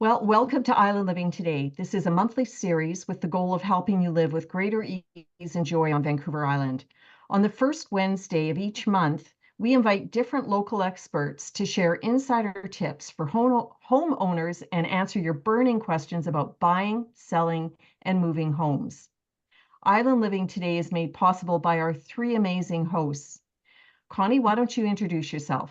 Well, welcome to Island Living Today. This is a monthly series with the goal of helping you live with greater ease and joy on Vancouver Island. On the first Wednesday of each month, we invite different local experts to share insider tips for homeowners and answer your burning questions about buying, selling, and moving homes. Island Living Today is made possible by our three amazing hosts. Connie, why don't you introduce yourself?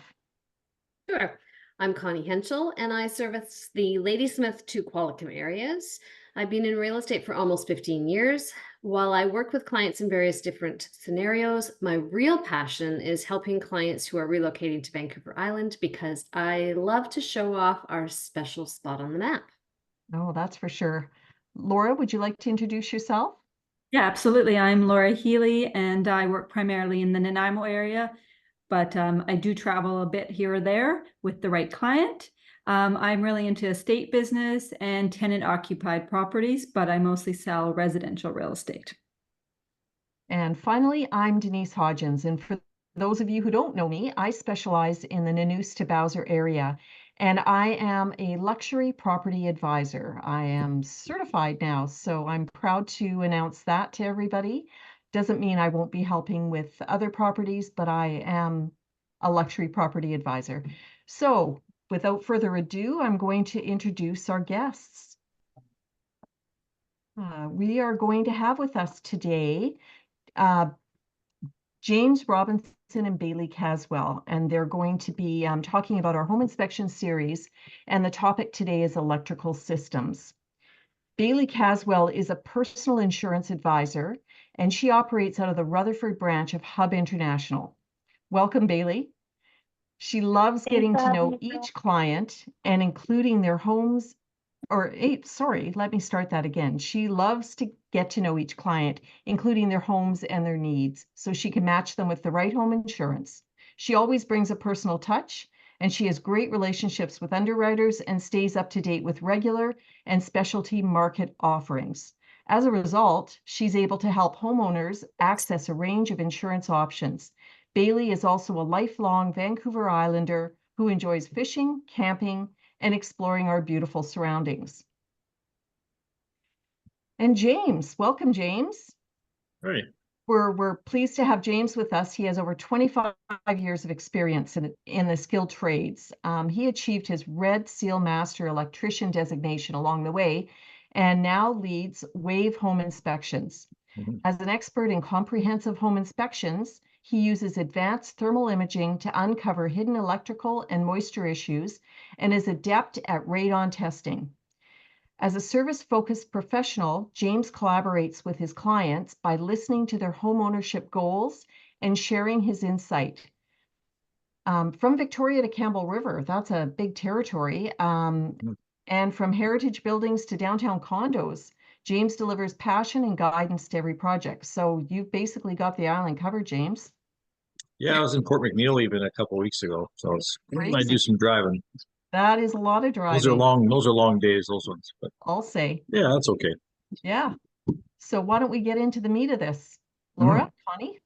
Sure. I'm Connie Henschel, and I service the Ladysmith to Qualicum areas. I've been in real estate for almost 15 years. While I work with clients in various different scenarios, my real passion is helping clients who are relocating to Vancouver Island because I love to show off our special spot on the map. Oh, that's for sure. Laura, would you like to introduce yourself? Yeah, absolutely. I'm Laura Healy, and I work primarily in the Nanaimo area, but I do travel a bit here or there with the right client. I'm really into estate business and tenant-occupied properties, but I mostly sell residential real estate. And finally, I'm Denise Hodgins. And for those of you who don't know me, I specialize in the Nanoose to Bowser area, and I am a luxury property advisor. I am certified now, so I'm proud to announce that to everybody. Doesn't mean I won't be helping with other properties, but I am a luxury property advisor. So without further ado, I'm going to introduce our guests. We are going to have with us today James Robinson and Baylee Caswell, and they're going to be talking about our home inspection series, and the topic today is electrical systems. Baylee Caswell is a personal insurance advisor, and she operates out of the Rutherford branch of Hub International. Welcome, Baylee. She loves getting to know each client and including their homes let me start that again. She loves to get to know each client, including their homes and their needs, so she can match them with the right home insurance. She always brings a personal touch, and she has great relationships with underwriters and stays up to date with regular and specialty market offerings. As a result, she's able to help homeowners access a range of insurance options. Baylee is also a lifelong Vancouver Islander who enjoys fishing, camping, and exploring our beautiful surroundings. And James, welcome, James. Right. We're pleased to have James with us. He has over 25 years of experience in the skilled trades. He achieved his Red Seal Master Electrician designation along the way, and now leads Wave Home Inspections. As an expert in comprehensive home inspections, he uses advanced thermal imaging to uncover hidden electrical and moisture issues and is adept at radon testing. As a service-focused professional, James collaborates with his clients by listening to their homeownership goals and sharing his insight. From Victoria to Campbell River, that's a big territory. And from heritage buildings to downtown condos, James delivers passion and guidance to every project. So you've basically got the island covered, James. Yeah, I was in Port McNeil even a couple of weeks ago, so I do some driving. That is a lot of driving. Those are long days, those ones. But I'll say. yeah, that's okay. Yeah. So why don't we get into the meat of this? Laura, Connie?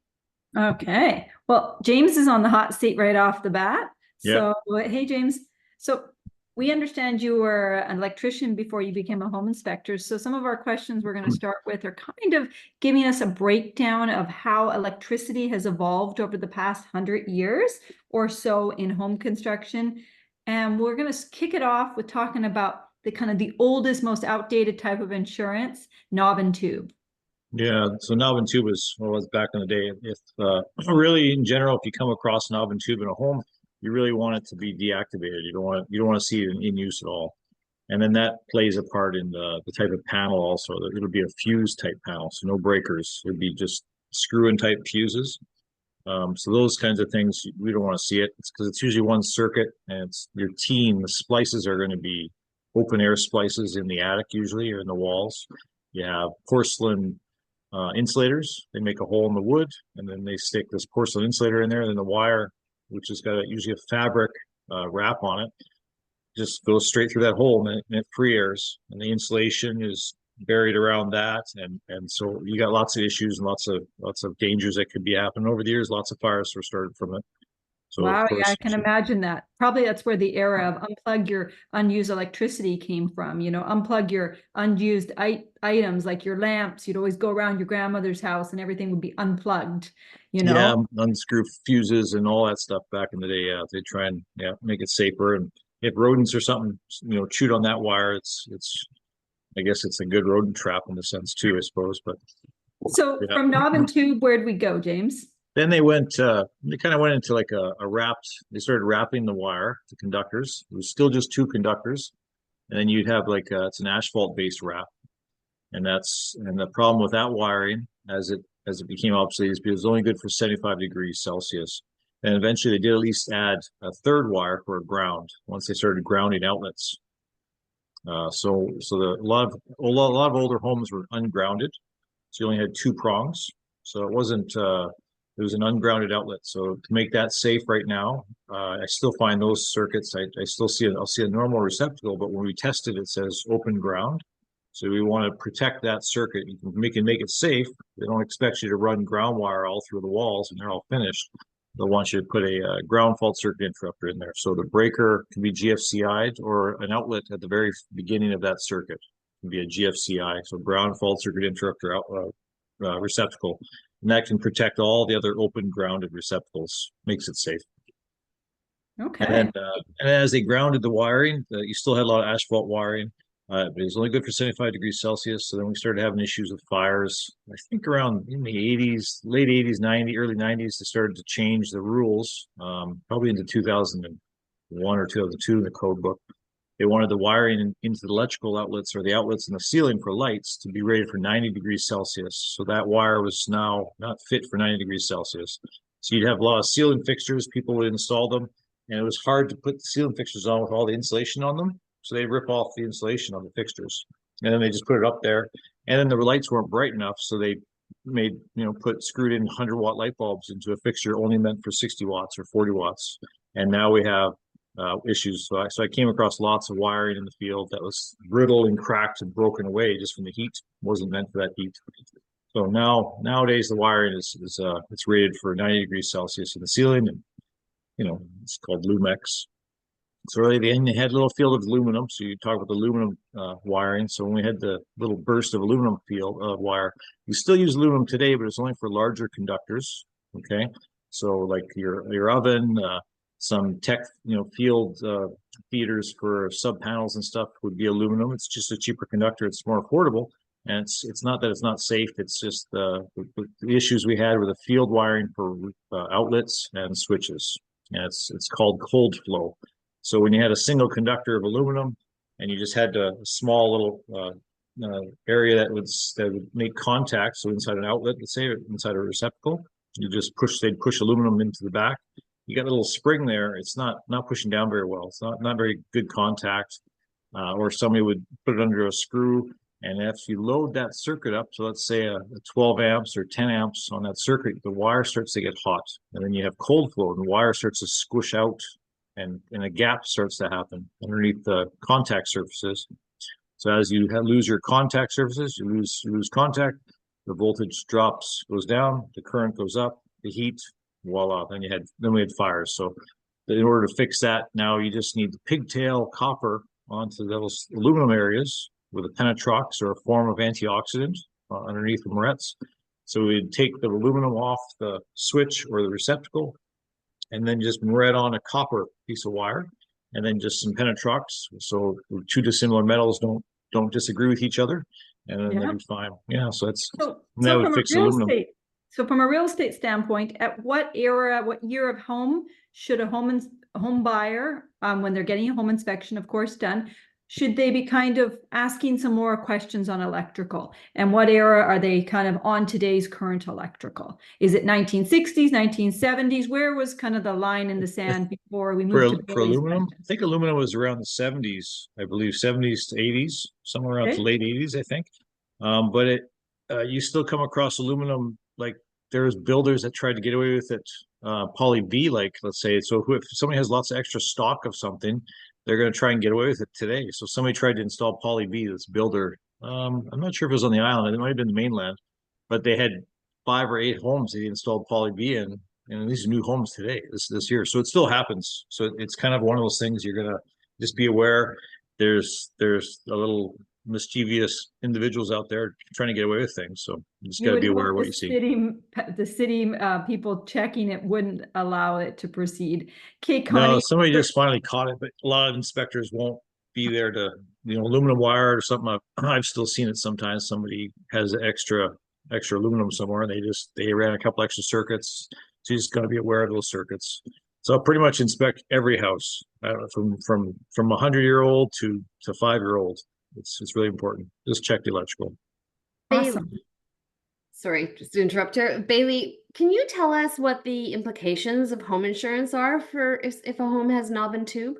Okay. Well, James is on the hot seat right off the bat. Yeah. So, hey, James. So we understand you were an electrician before you became a home inspector. So some of our questions we're going to start with are kind of giving us a breakdown of how electricity has evolved over the past 100 years or so in home construction. And we're going to kick it off with talking about the kind of the oldest, most outdated type of insurance, knob and tube. Yeah, so knob and tube was back in the day. If really in general, if you come across knob and tube in a home, you really want it to be deactivated. You don't want to see it in use at all. And then that plays a part in the type of panel also. It'll be a fuse type panel, so no breakers. It'd be just screw-in type fuses. So those kinds of things, we don't want to see it. It's because it's usually one circuit, and it's your team. The splices are going to be open air splices in the attic usually, or in the walls. You have porcelain insulators. They make a hole in the wood, and then they stick this porcelain insulator in there. And then the wire, which has got usually a fabric wrap on it, just goes straight through that hole, and it free airs. And the insulation is buried around that, and so you got lots of issues and lots of dangers that could be happening over the years. Lots of fires were started from it. So of Wow, yeah, course, I can imagine that. Probably that's where the era of unplug your unused electricity came from. You know, unplug your unused items like your lamps. You'd always go around your grandmother's house and everything would be unplugged, you yeah, know? unscrew fuses and all that stuff back in the day. Yeah, they try and make it safer. And if rodents or something, chewed on that wire, it's I guess it's a good rodent trap in a sense too, I suppose. But So yeah. from knob and tube, where'd we go, James? Then they kind of went into like a wrapped, they started wrapping the wire, the conductors. It was still just two conductors. And then you'd have like, it's an asphalt based wrap. And the problem with that wiring as it became obsolete is because it was only good for 75 degrees Celsius. And eventually they did at least add a third wire for a ground once they started grounding outlets. A lot of older homes were ungrounded. So you only had two prongs. So it wasn't, it was an ungrounded outlet. So to make that safe right now, I still find those circuits, I still see I'll see a normal receptacle, but when we test it, it says open ground. So we want to protect that circuit. You can make it safe. They don't expect you to run ground wire all through the walls and they're all finished. They'll want you to put a ground fault circuit interrupter in there. So the breaker can be GFCI'd or an outlet at the very beginning of that circuit. It can be a GFCI, so ground fault circuit interrupter receptacle. And that can protect all the other open grounded receptacles, makes it safe. Okay. And as they grounded the wiring, you still had a lot of asphalt wiring. But it was only good for 75 degrees Celsius. So then we started having issues with fires. I think around in the 80s, late 80s, 90s, early 90s, they started to change the rules, probably into 2001 or 2002 in the code book. They wanted the wiring into the electrical outlets or the outlets in the ceiling for lights to be rated for 90 degrees Celsius. So that wire was now not fit for 90 degrees Celsius. So you'd have a lot of ceiling fixtures, people would install them, and it was hard to put the ceiling fixtures on with all the insulation on them. So they rip off the insulation on the fixtures and then they just put it up there. And then the lights weren't bright enough. So they made, screwed in 100-watt light bulbs into a fixture only meant for 60 watts or 40 watts. And now we have issues. So I came across lots of wiring in the field that was brittle and cracked and broken away just from the heat. It wasn't meant for that heat. So nowadays the wiring it's rated for 90 degrees Celsius in the ceiling, and it's called Lumex. So really, they had a little field of aluminum. So you talk about the aluminum wiring. So when we had the little burst of aluminum field wire, you still use aluminum today, but it's only for larger conductors. Okay, so like your oven, some tech field feeders for sub panels and stuff would be aluminum. It's just a cheaper conductor. It's more affordable, and it's not that it's not safe. It's just the issues we had with the field wiring for outlets and switches, and it's called cold flow. So when you had a single conductor of aluminum and you just had a small little area that would make contact, so inside an outlet, let's say, inside a receptacle, they'd push aluminum into the back. You got a little spring there. It's not pushing down very well. It's not very good contact. Or somebody would put it under a screw. And if you load that circuit up, so let's say a 12 amps or 10 amps on that circuit, the wire starts to get hot. And then you have cold flow and the wire starts to squish out. And a gap starts to happen underneath the contact surfaces. So as you lose your contact surfaces, you lose contact, the voltage goes down, the current goes up, the heat, voila. Then we had fires. So in order to fix that, now you just need the pigtail copper onto those aluminum areas with a penetrox or a form of antioxidant underneath the morettes. So we'd take the aluminum off the switch or the receptacle, and then just moret on a copper piece of wire, and then just some penetrox. So two dissimilar metals don't disagree with each other, and then they'll be fine. Yeah, so that would fix aluminum. So from a real estate standpoint, at what year of home should a home buyer, when they're getting a home inspection, of course, done, should they be kind of asking some more questions on electrical? And what era are they kind of on today's current electrical? Is it 1960s, 1970s? Where was kind of the line in the sand before we moved for aluminum? I think aluminum was around the 70s, I believe, 70s to 80s, somewhere around the late 80s, I think. But you still come across aluminum, like there's builders that tried to get away with it, poly B, like let's say. So if somebody has lots of extra stock of something, they're going to try and get away with it today. So somebody tried to install poly B, this builder. I'm not sure if it was on the island. It might have been the mainland, but they had 5 or 8 homes they installed poly B in, and these are new homes today, this year. So it still happens. So it's kind of one of those things you're gonna just be aware. There's a little mischievous individuals out there trying to get away with things. So you just You gotta would be aware hope of what the you see. city people checking it wouldn't allow it to proceed. Okay, No, Connie. somebody just finally caught it, but a lot of inspectors won't be there to, aluminum wire or something. I've still seen it sometimes. Somebody has extra aluminum somewhere and they ran a couple extra circuits. So you just got to be aware of those circuits. So I'll pretty much inspect every house from 100-year-old to 5-year-old. It's really important. Just check the electrical. Awesome. Sorry, just to interrupt here. Baylee, can you tell us what the implications of home insurance are for if a home has knob and tube?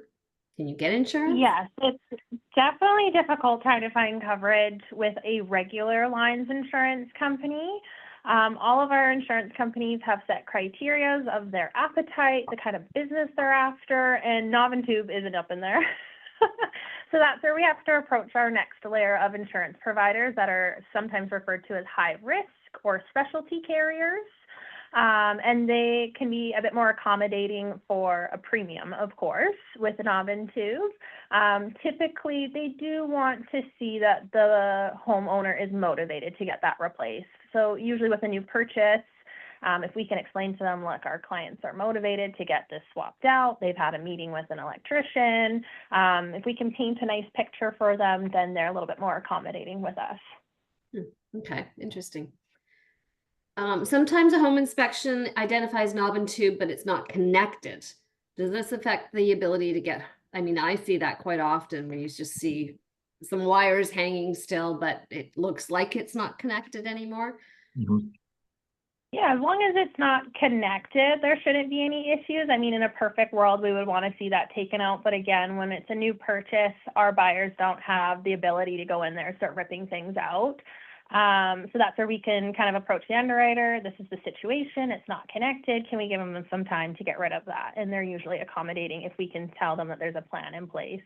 Can you get insurance? Yes, it's definitely difficult trying to find coverage with a regular lines insurance company. All of our insurance companies have set criterias of their appetite, the kind of business they're after, and knob and tube isn't up in there. So that's where we have to approach our next layer of insurance providers that are sometimes referred to as high risk or specialty carriers. And they can be a bit more accommodating for a premium, of course, with knob and tube. Typically, they do want to see that the homeowner is motivated to get that replaced. So usually with a new purchase, if we can explain to them, look, our clients are motivated to get this swapped out, they've had a meeting with an electrician, if we can paint a nice picture for them, then they're a little bit more accommodating with us. Okay, interesting. Sometimes a home inspection identifies knob and tube, but it's not connected. Does this affect the ability to get, I see that quite often when you just see some wires hanging still, but it looks like it's not connected anymore. Mm-hmm. Yeah, as long as it's not connected, there shouldn't be any issues. In a perfect world, we would want to see that taken out. But again, when it's a new purchase, our buyers don't have the ability to go in there and start ripping things out. So that's where we can kind of approach the underwriter. This is the situation. It's not connected. Can we give them some time to get rid of that? And they're usually accommodating if we can tell them that there's a plan in place.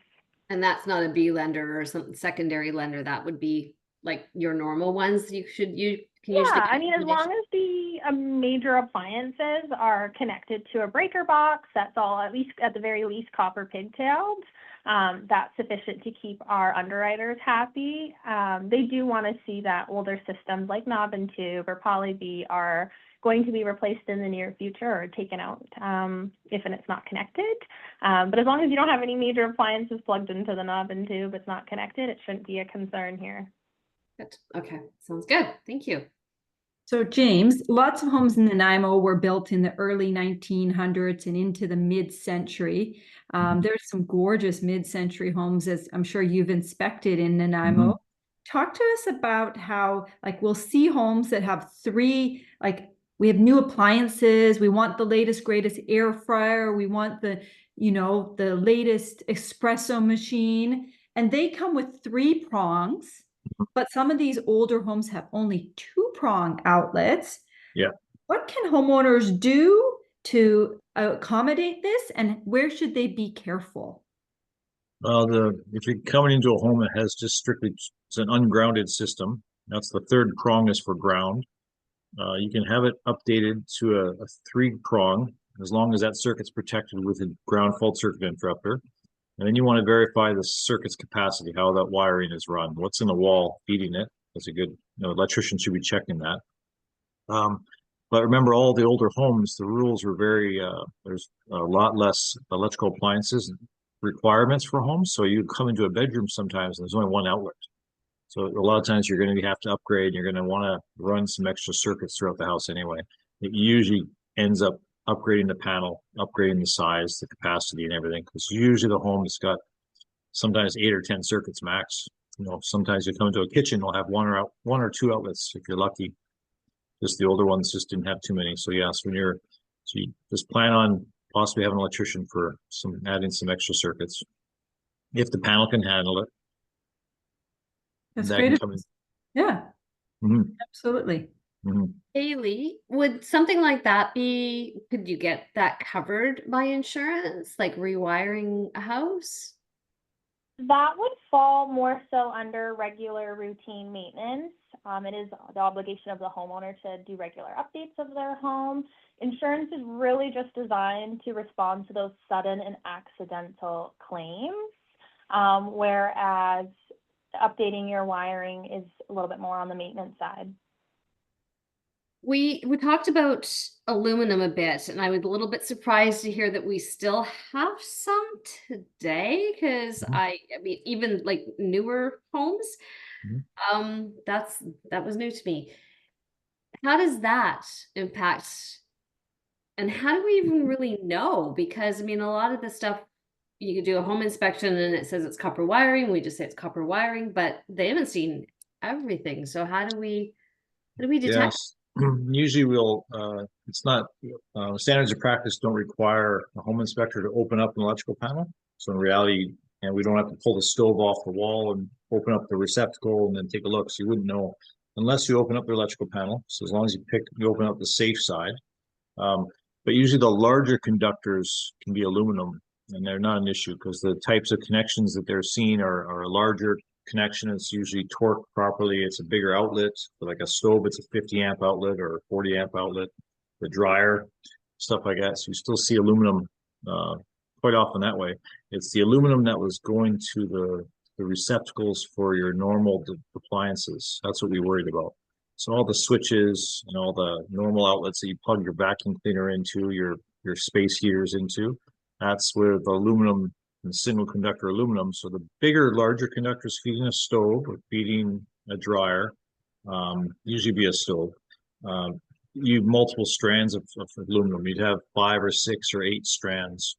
And that's not a B lender or some secondary lender. That would be like your normal ones. Can usually as long as the major appliances are connected to a breaker box, that's all, at the very least, copper pigtailed. That's sufficient to keep our underwriters happy. They do want to see that older systems like knob and tube or poly B are going to be replaced in the near future or taken out if it's not connected. But as long as you don't have any major appliances plugged into the knob and tube, it's not connected, it shouldn't be a concern here. Good. Okay, sounds good. Thank you. So James, lots of homes in Nanaimo were built in the early 1900s and into the mid-century. There's some gorgeous mid-century homes, as I'm sure you've inspected in Nanaimo. Mm-hmm. Talk to us about how, we'll see homes that have three, we have new appliances, we want the latest, greatest air fryer, we want the latest espresso machine, and they come with 3 prongs. But some of these older homes have only 2-prong outlets. Yeah. What can homeowners do to accommodate this, and where should they be careful? Well, if you're coming into a home that has just strictly, it's an ungrounded system, that's the 3rd prong is for ground. You can have it updated to a 3-prong, as long as that circuit's protected with a ground fault circuit interrupter. And then you want to verify the circuit's capacity, how that wiring is run, what's in the wall feeding it. That's a good, electrician should be checking that. But remember, all the older homes, the rules were there's a lot less electrical appliances requirements for homes. So you come into a bedroom sometimes and there's only 1 outlet. So a lot of times you're going to have to upgrade. You're going to want to run some extra circuits throughout the house anyway. It usually ends up upgrading the panel, upgrading the size, the capacity, and everything. Because usually the home has got sometimes 8 or 10 circuits max. Sometimes you come into a kitchen, you'll have 1 or 2 outlets if you're lucky. Just the older ones just didn't have too many. So yes, you just plan on possibly having an electrician for adding some extra circuits, if the panel can handle it. That's great. Yeah, mm-hmm. Absolutely. Mm-hmm. Baylee, would something like that could you get that covered by insurance, like rewiring a house? That would fall more so under regular routine maintenance. It is the obligation of the homeowner to do regular updates of their home. Insurance is really just designed to respond to those sudden and accidental claims, whereas updating your wiring is a little bit more on the maintenance side. We talked about aluminum a bit, and I was a little bit surprised to hear that we still have some today, because I mean, even like newer homes, that was new to me. How does that impact, and how do we even really know? Because I mean, a lot of the stuff, you could do a home inspection and it says it's copper wiring, we just say it's copper wiring, but they haven't seen everything. So how do we detect? Yes. Usually we'll, it's not, standards of practice don't require a home inspector to open up an electrical panel. So in reality, and we don't have to pull the stove off the wall and open up the receptacle and then take a look. So you wouldn't know unless you open up the electrical panel. So as long as you open up the safe side. But usually the larger conductors can be aluminum, and they're not an issue because the types of connections that they're seeing are a larger connection. It's usually torqued properly. It's a bigger outlet. For like a stove, it's a 50 amp outlet or a 40 amp outlet. The dryer, stuff like that. So you still see aluminum quite often that way. It's the aluminum that was going to the receptacles for your normal appliances. That's what we worried about. So all the switches and all the normal outlets that you plug your vacuum cleaner into, your space heaters into, that's with aluminum and single conductor aluminum. So the bigger, larger conductors feeding a stove or feeding a dryer, usually be a stove. You have multiple strands of aluminum. You'd have 5 or 6 or 8 strands.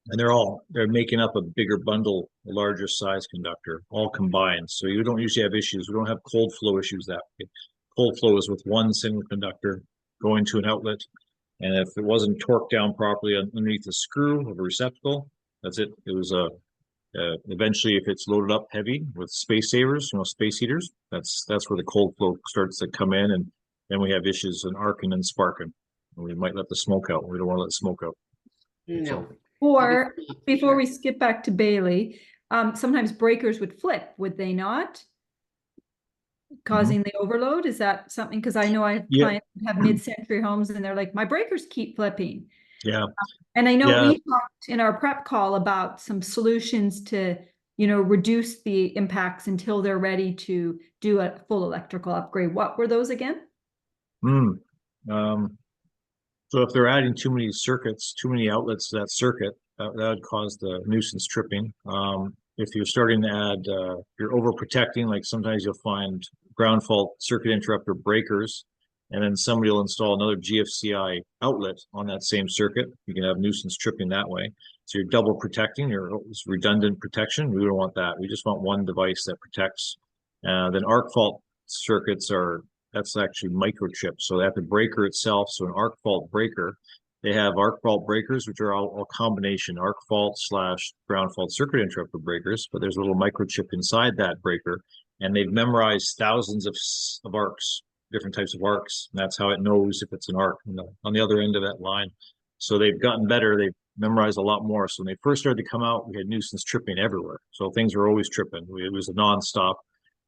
And they're making up a bigger bundle, a larger size conductor, all combined. So you don't usually have issues. We don't have cold flow issues that way. Cold flow is with one single conductor going to an outlet. And if it wasn't torqued down properly underneath the screw of a receptacle, that's it. It was eventually, if it's loaded up heavy with space savers, space heaters, that's where the cold flow starts to come in, and then we have issues in arcing and sparking. And we might let the smoke out. We don't want to let the smoke out. No. So, Or before we skip back to Baylee, sometimes breakers would flip, would they not? Causing the overload? Is that something? Because I know I have clients who have mid-century homes and they're like, my breakers keep flipping. Yeah. And I know we talked in our prep call about some solutions to, reduce the impacts until they're ready to do a full electrical upgrade. What were those again? So if they're adding too many circuits, too many outlets to that circuit, that would cause the nuisance tripping. If you're starting to add, you're overprotecting, like sometimes you'll find ground fault circuit interrupter breakers, and then somebody will install another GFCI outlet on that same circuit. You can have nuisance tripping that way. So you're double protecting, it's redundant protection. We don't want that. We just want one device that protects. Then arc fault circuits that's actually microchipped. So they have the breaker itself. So an arc fault breaker, they have arc fault breakers, which are all combination arc fault / ground fault circuit interrupter breakers, but there's a little microchip inside that breaker, and they've memorized thousands of arcs, different types of arcs. And that's how it knows if it's an arc on the other end of that line. So they've gotten better. They've memorized a lot more. So when they first started to come out, we had nuisance tripping everywhere. So things were always tripping. It was a nonstop.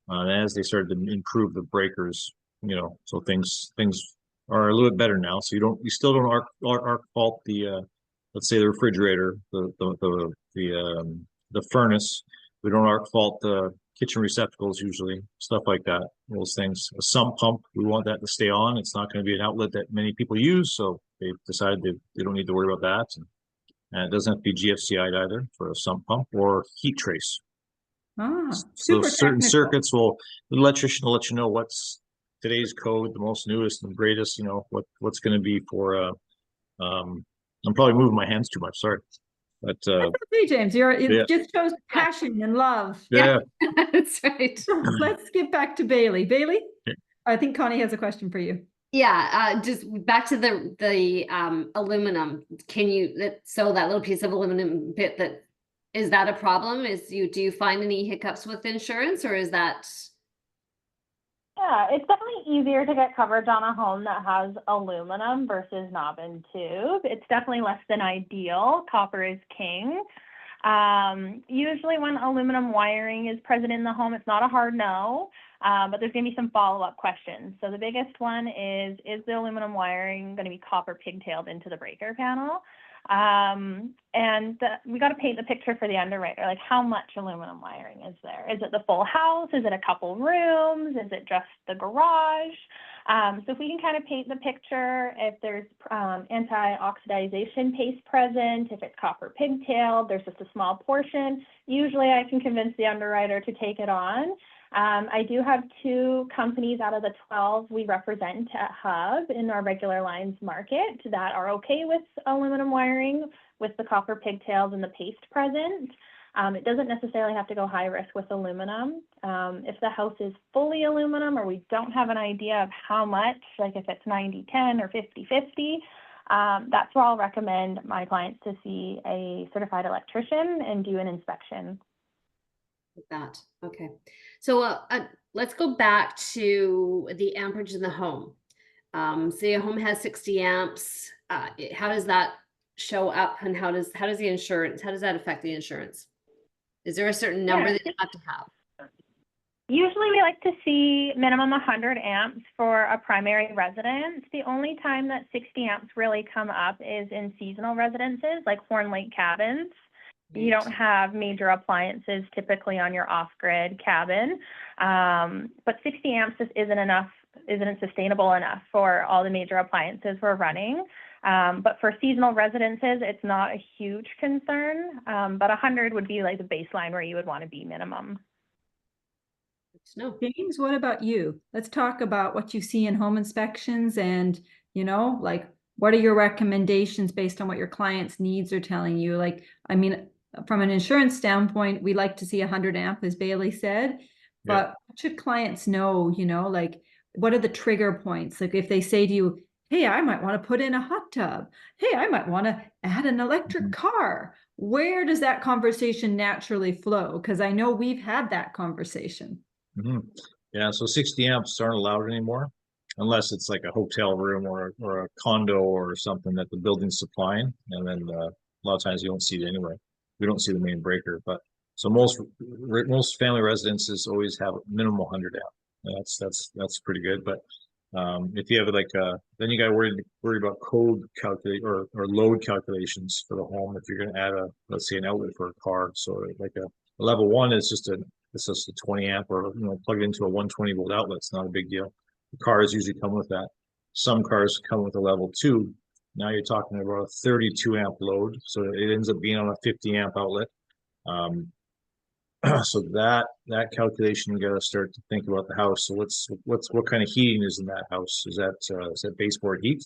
And as they started to improve the breakers, so things are a little bit better now. So you still don't arc fault the let's say the refrigerator, the furnace. We don't arc fault the kitchen receptacles usually, stuff like that. Those things. A sump pump, we want that to stay on. It's not going to be an outlet that many people use, so they've decided they don't need to worry about that. And it doesn't have to be GFCI'd either for a sump pump or heat trace. So certain circuits the electrician will let you know what's today's code, the most newest and greatest, what's going to be for I'm probably moving my hands too much, sorry. But that's okay, James, it just shows passion and love. Yeah. That's right. So let's get back to Baylee. Baylee, I think Connie has a question for you. Yeah, just back to the aluminum. So that little piece of aluminum bit, is that a problem? Do you find any hiccups with insurance, or is that? Yeah, it's definitely easier to get coverage on a home that has aluminum versus knob and tube. It's definitely less than ideal. Copper is king. Usually when aluminum wiring is present in the home, it's not a hard no. but there's going to be some follow-up questions. So the biggest one is the aluminum wiring going to be copper pigtailed into the breaker panel? We got to paint the picture for the underwriter, like how much aluminum wiring is there? Is it the full house? Is it a couple rooms? Is it just the garage? So if we can kind of paint the picture, if there's anti-oxidization paste present, if it's copper pigtailed, there's just a small portion, usually I can convince the underwriter to take it on. I do have 2 companies out of the 12 we represent at Hub in our regular lines market that are okay with aluminum wiring with the copper pigtails and the paste present. It doesn't necessarily have to go high risk with aluminum. If the house is fully aluminum or we don't have an idea of how much, like if it's 90-10 or 50-50, that's where I'll recommend my clients to see a certified electrician and do an inspection. Like that. Okay. So let's go back to the amperage in the home. Say a home has 60 amps. How does that show up, and how does the insurance, how does that affect the insurance? Is there a certain number that you have to have? Usually we like to see minimum 100 amps for a primary residence. The only time that 60 amps really come up is in seasonal residences like Horn Lake cabins. You don't have major appliances typically on your off-grid cabin, but 60 amps just isn't sustainable enough for all the major appliances we're running. But for seasonal residences, it's not a huge concern, but 100 would be like the baseline where you would want to be minimum. No. James, what about you? Let's talk about what you see in home inspections and, like, what are your recommendations based on what your clients' needs are telling you? Like, I mean, from an insurance standpoint, we like to see 100 amp, as Baylee said, but what should clients know, like, what are the trigger points? Like if they say to you, hey, I might want to put in a hot tub. Hey, I might want to add an electric car. Where does that conversation naturally flow? Because I know we've had that conversation. Yeah, so 60 amps aren't allowed anymore unless it's like a hotel room or a condo or something that the building's supplying. And then a lot of times you don't see it anyway. We don't see the main breaker, but so most family residences always have a minimum 100 amp. That's pretty good. But if you have like then you got to worry about code calculate or load calculations for the home if you're going to add let's say an outlet for a car. So like a level 1 is just a 20 amp or plug it into a 120 volt outlet. It's not a big deal. The cars usually come with that. Some cars come with a level 2. Now you're talking about a 32 amp load, so it ends up being on a 50 amp outlet. So that calculation, you got to start to think about the house. So what kind of heating is in that house? Is that baseboard heat?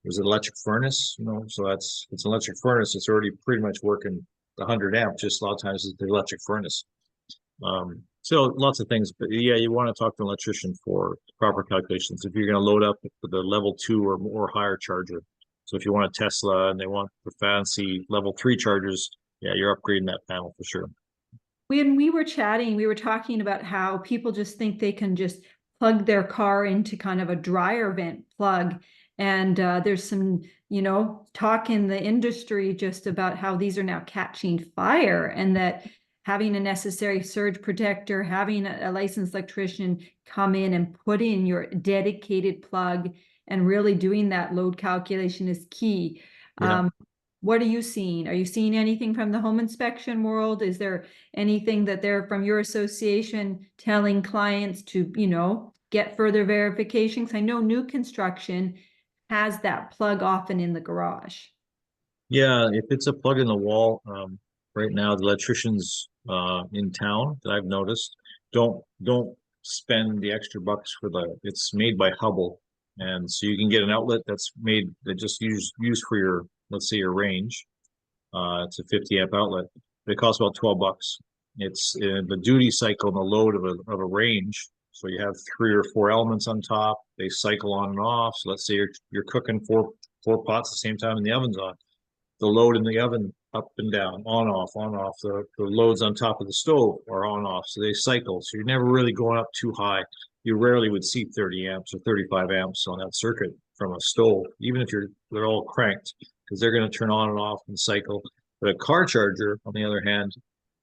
Is it electric furnace? So it's an electric furnace. It's already pretty much working the 100 amp. Just a lot of times it's the electric furnace. So lots of things, but yeah, you want to talk to an electrician for proper calculations. If you're going to load up with the level 2 or more higher charger. So if you want a Tesla and they want the fancy level 3 chargers, yeah, you're upgrading that panel for sure. When we were chatting, we were talking about how people just think they can just plug their car into kind of a dryer vent plug. And there's some, talk in the industry just about how these are now catching fire and that having a necessary surge protector, having a licensed electrician come in and put in your dedicated plug and really doing that load calculation is key. Yeah. What are you seeing? Are you seeing anything from the home inspection world? Is there anything that they're from your association telling clients to, get further verifications? I know new construction has that plug often in the garage. Yeah, if it's a plug in the wall, right now the electricians in town that I've noticed don't spend the extra bucks for it's made by Hubble, and so you can get an outlet that's made that just used for your, let's say, your range. It's a 50 amp outlet. It costs about 12 bucks. It's the duty cycle and the load of a range. So you have 3 or 4 elements on top. They cycle on and off. So let's say you're cooking four pots at the same time and the oven's on. The load in the oven up and down, on off, on off. The loads on top of the stove are on off. So they cycle. So you're never really going up too high. You rarely would see 30 amps or 35 amps on that circuit from a stove, even if they're all cranked, because they're going to turn on and off and cycle. But a car charger, on the other hand,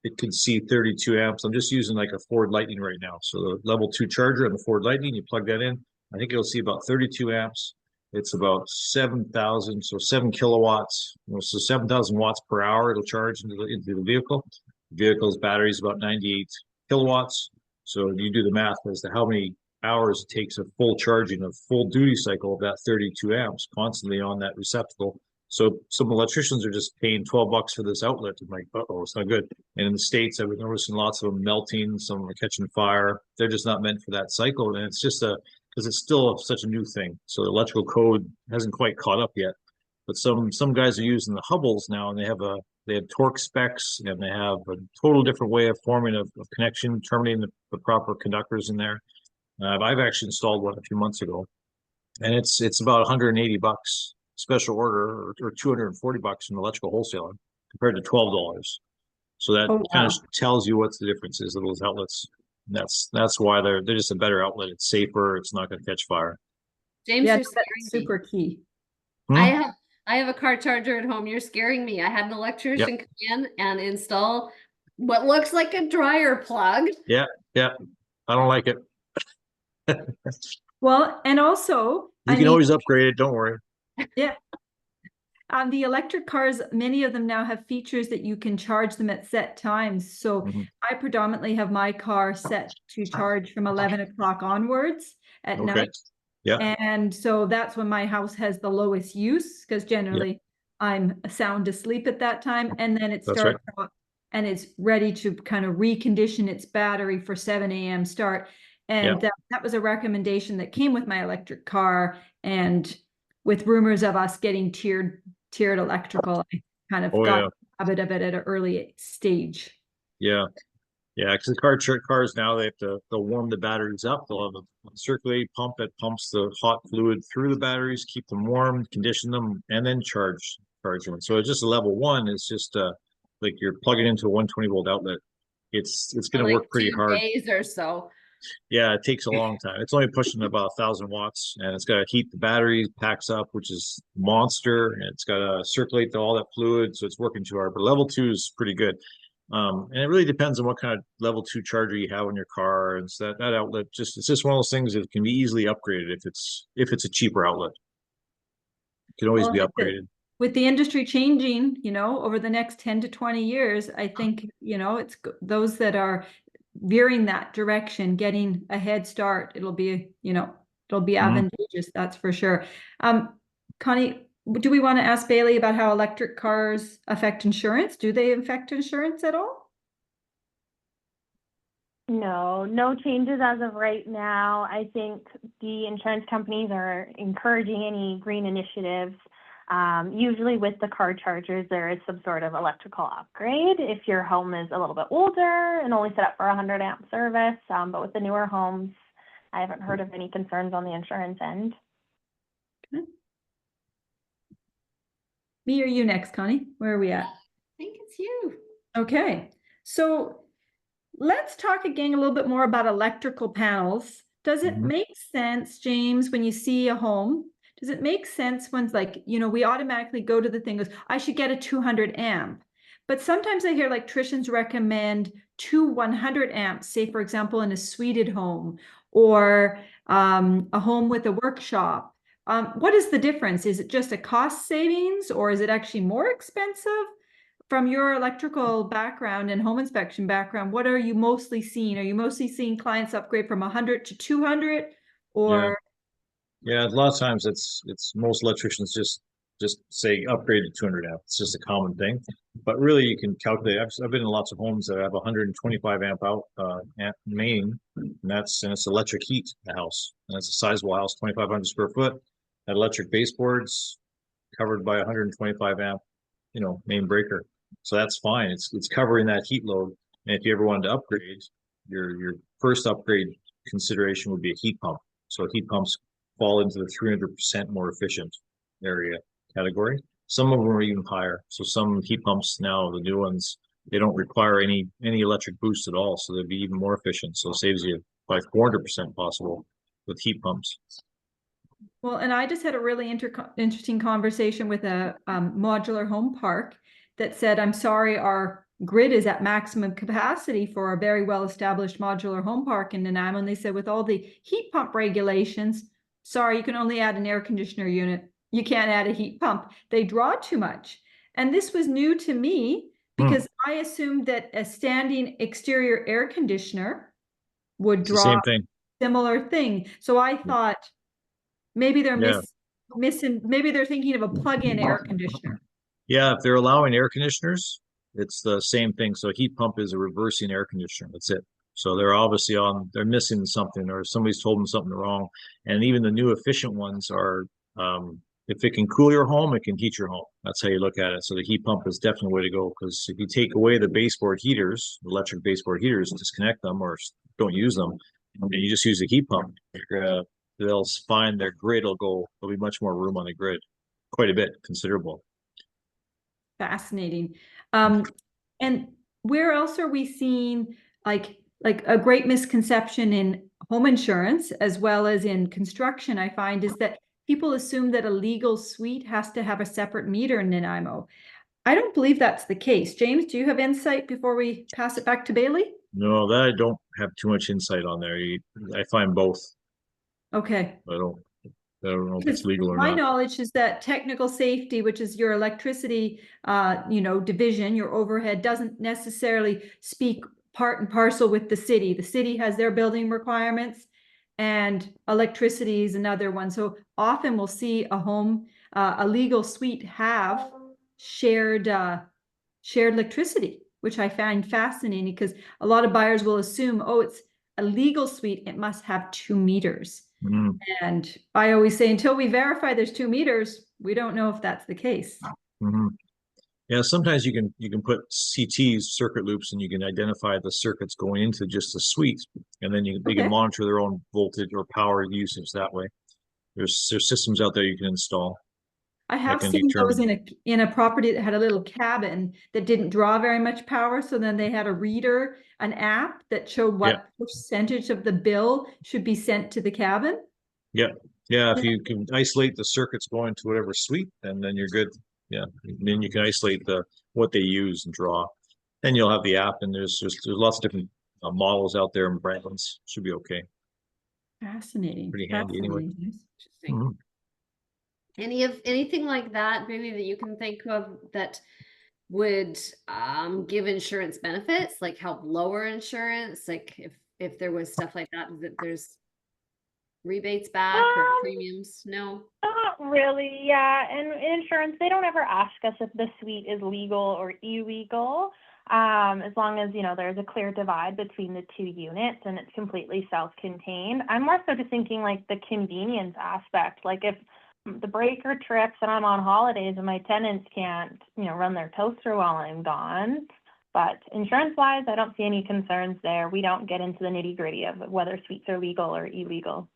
it could see 32 amps. I'm just using like a Ford Lightning right now. So the level 2 charger on the Ford Lightning, you plug that in. I think it'll see about 32 amps. It's about 7,000, so 7 kilowatts. So 7,000 watts per hour it'll charge into the vehicle. The vehicle's battery is about 98 kilowatts. So you do the math as to how many hours it takes a full charging, a full duty cycle of that 32 amps constantly on that receptacle. So some electricians are just paying $12 for this outlet. I'm like, uh-oh, it's not good. And in the States, I've been noticing lots of them melting, some are catching fire. They're just not meant for that cycle. And it's just because it's still such a new thing. So the electrical code hasn't quite caught up yet. But some guys are using the Hubbles now, and they have torque specs, and they have a total different way of forming a connection, terminating the proper conductors in there. I've actually installed one a few months ago, and it's about $180 special order, or $240 in electrical wholesaling compared to $12. So that kind of tells you what the difference is of those outlets. And that's why they're just a better outlet. It's safer. It's not going to catch fire. James, Yeah, you're that's scaring super key. me. I have a car charger at home. You're scaring me. I had an electrician come in and install what looks like a dryer plug. Yeah. I don't like it. Well, and also you can always upgrade it. Don't worry. Yeah. The electric cars, many of them now have features that you can charge them at set times. So I predominantly have my car set to charge from 11 o'clock onwards at night. Yeah. And so that's when my house has the lowest use, because generally I'm sound asleep at that time. And then it starts up and it's ready to kind of recondition its battery for 7 a.m. start. And that was a recommendation that came with my electric car. And with rumors of us getting tiered electrical, I kind of got a habit of it at an early stage. Yeah, because the cars now, they'll warm the batteries up. They'll have a circulate pump that pumps the hot fluid through the batteries, keep them warm, condition them, and then charge them. So it's just a level 1. It's just like you're plugging into a 120-volt outlet. It's going to work pretty hard. 2 days or so. Yeah, it takes a long time. It's only pushing about 1,000 watts, and it's got to heat the batteries, packs up, which is monster, and it's got to circulate all that fluid, so it's working too hard. But level 2 is pretty good, and it really depends on what kind of level 2 charger you have in your car. And so that outlet it's just one of those things that can be easily upgraded if it's a cheaper outlet. It can always be upgraded. With the industry changing, over the next 10 to 20 years, I think it's those that are veering that direction, getting a head start. It'll be advantageous, that's for sure. Connie, do we want to ask Baylee about how electric cars affect insurance? Do they affect insurance at all? No changes as of right now. I think the insurance companies are encouraging any green initiatives. Usually with the car chargers, there is some sort of electrical upgrade if your home is a little bit older and only set up for 100 amp service. But with the newer homes, I haven't heard of any concerns on the insurance end. Okay. Me or you next, Connie? Where are we at? I think it's you. Okay. So let's talk again a little bit more about electrical panels. Does it make sense, James, when you see a home? Does it make sense when we automatically go to the thing goes, I should get a 200 amp. But sometimes I hear electricians recommend 2 100 amps, say, for example, in a suited home or a home with a workshop. What is the difference? Is it just a cost savings, or is it actually more expensive? From your electrical background and home inspection background, what are you mostly seeing? Are you mostly seeing clients upgrade from 100 to 200 or? Yeah, a lot of times it's most electricians just say upgrade to 200 amp. It's just a common thing, but really you can calculate. I've been in lots of homes that have 125 amp out amp main, and it's electric heat in the house, and it's a sizable house, 2,500 square foot, had electric baseboards covered by 125 amp, main breaker. So that's fine. It's covering that heat load. And if you ever wanted to upgrade, your first upgrade consideration would be a heat pump. So heat pumps fall into the 300% more efficient area category. Some of them are even higher. So some heat pumps now, the new ones, they don't require any electric boost at all. So they'd be even more efficient. So it saves you by 400% possible with heat pumps. Well, and I just had a really interesting conversation with a modular home park that said, I'm sorry, our grid is at maximum capacity for a very well-established modular home park in Nanaimo. And they said with all the heat pump regulations, sorry, you can only add an air conditioner unit. You can't add a heat pump. They draw too much. And this was new to me because I assumed that a standing exterior air conditioner would It's the draw same thing. similar thing. So I thought maybe they're missing, maybe they're thinking of a plug-in air conditioner. Yeah, if they're allowing air conditioners, it's the same thing. So a heat pump is a reversing air conditioner. That's it. So they're obviously they're missing something, or somebody's told them something wrong. And even the new efficient ones are, if it can cool your home, it can heat your home. That's how you look at it. So the heat pump is definitely the way to go, because if you take away the baseboard heaters, electric baseboard heaters, disconnect them or don't use them, and you just use the heat pump, they'll find their grid there'll be much more room on the grid, quite a bit, considerable. Fascinating. And where else are we seeing like a great misconception in home insurance as well as in construction, I find, is that people assume that a legal suite has to have a separate meter in Nanaimo. I don't believe that's the case. James, do you have insight before we pass it back to Baylee? No, that I don't have too much insight on there. I find both. Okay. I don't know if it's legal or My not. knowledge is that technical safety, which is your electricity, division, your overhead, doesn't necessarily speak part and parcel with the city. The city has their building requirements, and electricity is another one. So often we'll see a home, a legal suite have shared electricity, which I find fascinating because a lot of buyers will assume, oh, it's a legal suite, it must have 2 meters. And I always say, until we verify there's 2 meters, we don't know if that's the case. Yeah, sometimes you can put CTs, circuit loops, and you can identify the circuits going into just the suite, and then they can monitor their own voltage or power usage that way. There's systems out there you can install. I have seen those in a property that had a little cabin that didn't draw very much power. So then they had a reader, an app that showed what percentage of the bill should be sent to the cabin. Yeah. If you can isolate the circuits going to whatever suite, then you're good. Yeah. And then you can isolate what they use and draw. Then you'll have the app, and there's lots of different models out there and brands. Should be okay. Fascinating. Pretty handy anyway. Interesting. Anything like that, maybe that you can think of that would give insurance benefits, like help lower insurance, like if there was stuff like that there's rebates back or premiums? No, not really. Yeah, and in insurance, they don't ever ask us if the suite is legal or illegal, as long as there's a clear divide between the 2 units and it's completely self-contained. I'm more so just thinking like the convenience aspect, like if the breaker trips and I'm on holidays and my tenants can't, run their toaster while I'm gone. But insurance-wise, I don't see any concerns there. We don't get into the nitty-gritty of whether suites are legal or illegal.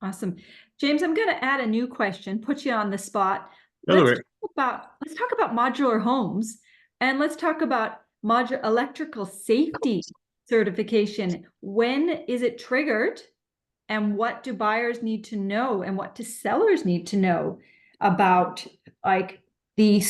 Awesome. James, I'm going to add a new question, put you on the spot. Let's talk about modular homes, and let's talk about electrical safety certification. When is it triggered? And what do buyers need to know, and what do sellers need to know about like the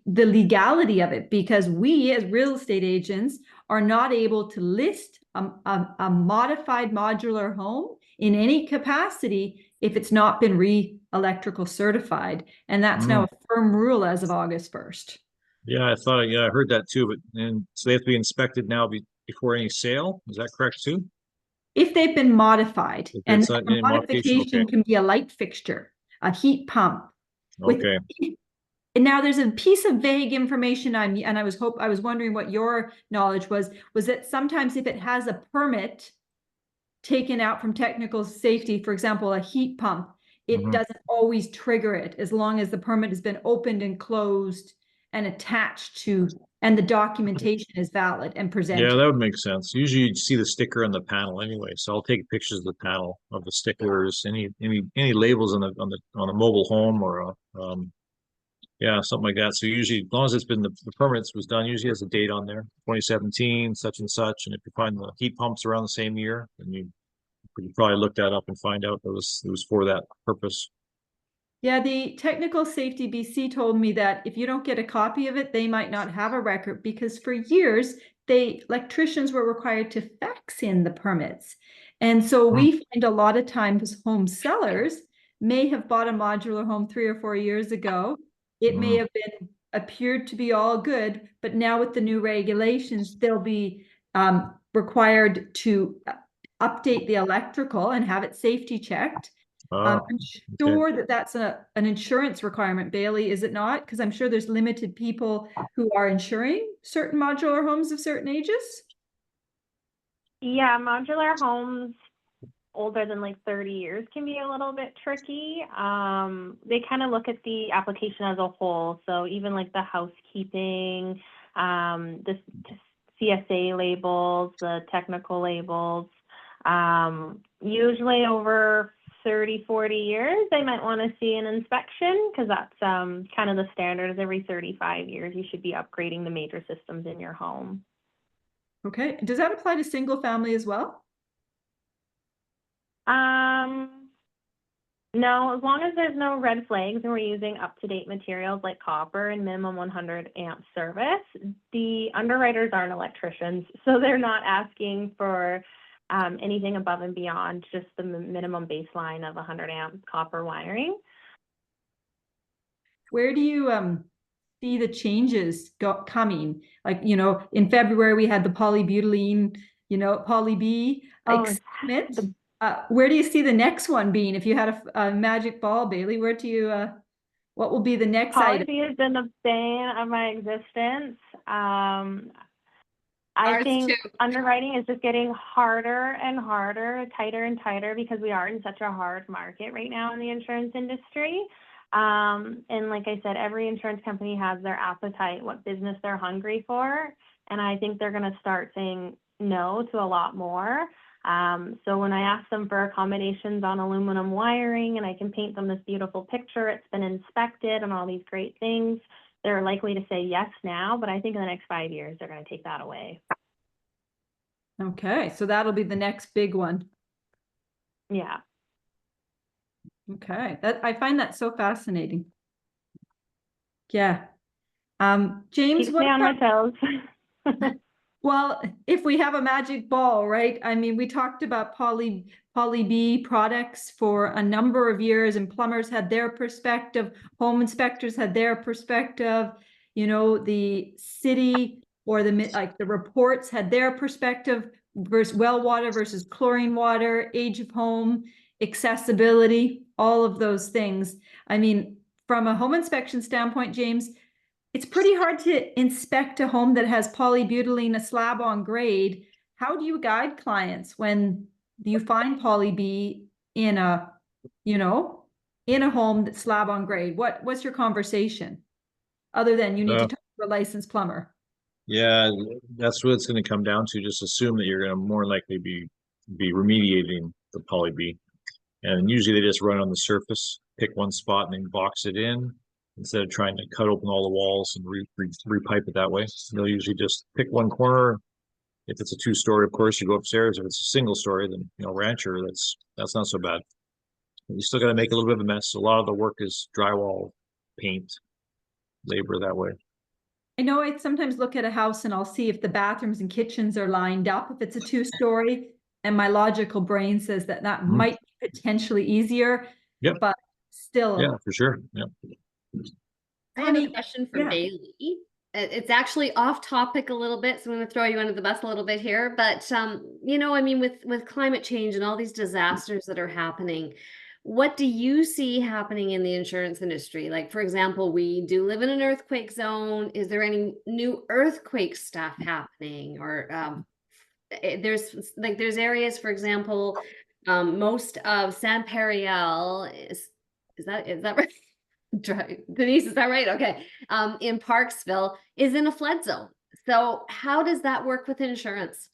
legality of it? Because we as real estate agents are not able to list a modified modular home in any capacity if it's not been electrical certified. And that's now a firm rule as of August 1st. Yeah, I heard that too. And so they have to be inspected now before any sale. Is that correct too? If they've been modified, and the modification okay. can be a light fixture, a heat pump. Okay. And now there's a piece of vague information I was wondering what your knowledge was that sometimes if it has a permit taken out from technical safety, for example, a heat pump, it doesn't always trigger it as long as the permit has been opened and closed and attached to, and the documentation is valid and presented. Yeah, that would make sense. Usually you'd see the sticker on the panel anyway. So I'll take pictures of the panel, of the stickers, any labels on a mobile home or something like that. So usually, as long as it's been the permits was done, usually has a date on there, 2017, such and such. And if you find the heat pumps around the same year, then you probably look that up and find out it was for that purpose. Yeah, the Technical Safety BC told me that if you don't get a copy of it, they might not have a record, because for years, electricians were required to fax in the permits. And so we find a lot of times home sellers may have bought a modular home 3 or 4 years ago. It may have been appeared to be all good, but now with the new regulations, they'll be required to update the electrical and have it safety checked. Oh, I'm sure that that's an insurance requirement, Baylee, is it not? Because I'm sure there's limited people who are insuring certain modular homes of certain ages. Yeah, modular homes older than like 30 years can be a little bit tricky. They kind of look at the application as a whole. So even like the housekeeping, the CSA labels, the technical labels, usually over 30, 40 years, they might want to see an inspection, because that's kind of the standard is every 35 years, you should be upgrading the major systems in your home. Okay. Does that apply to single family as well? No, as long as there's no red flags and we're using up-to-date materials like copper and minimum 100 amp service, the underwriters aren't electricians, so they're not asking for anything above and beyond just the minimum baseline of 100 amp copper wiring. Where do you see the changes coming? Like, in February we had the polybutylene, poly B excitement. Where do you see the next one being? If you had a magic ball, Baylee, where do you what will be the next item? Poly has been the bane of my existence. I think underwriting is just getting harder and harder, tighter and tighter, because we are in such a hard market right now in the insurance industry. And like I said, every insurance company has their appetite, what business they're hungry for. And I think they're going to start saying no to a lot more. So when I ask them for accommodations on aluminum wiring and I can paint them this beautiful picture, it's been inspected and all these great things, they're likely to say yes now, but I think in the next 5 years, they're going to take that away. Okay, so that'll be the next big one. Yeah. Okay, I find that so fascinating. Yeah. James, Keeps me on my toes. Well, if we have a magic ball, right? I mean, we talked about poly B products for a number of years, and plumbers had their perspective, home inspectors had their perspective, the city or the reports had their perspective versus well water versus chlorine water, age of home, accessibility, all of those things. I mean, from a home inspection standpoint, James, it's pretty hard to inspect a home that has polybutylene, a slab on grade. How do you guide clients when you find poly B in a home that's slab on grade? What's your conversation other than you need to talk to a licensed plumber? Yeah, that's what it's going to come down to. Just assume that you're going to more likely be remediating the poly B, and usually they just run on the surface, pick one spot, and then box it in instead of trying to cut open all the walls and repipe it that way. They'll usually just pick one corner. If it's a 2-story, of course, you go upstairs. If it's a single story, then rancher, that's not so bad. You still got to make a little bit of a mess. A lot of the work is drywall, paint, labor that way. I know I sometimes look at a house and I'll see if the bathrooms and kitchens are lined up. If it's a 2-story, and my logical brain says that might be potentially easier. Yep. But still. Yeah, for sure. Yep. I have a question for Baylee. It's actually off topic a little bit, so I'm going to throw you under the bus a little bit here. But, I mean, with climate change and all these disasters that are happening, what do you see happening in the insurance industry? Like, for example, we do live in an earthquake zone. Is there any new earthquake stuff happening? Or there's areas, for example, most of San Periel is that right? Denise, is that right? Okay. In Parksville is in a flood zone. So how does that work with insurance?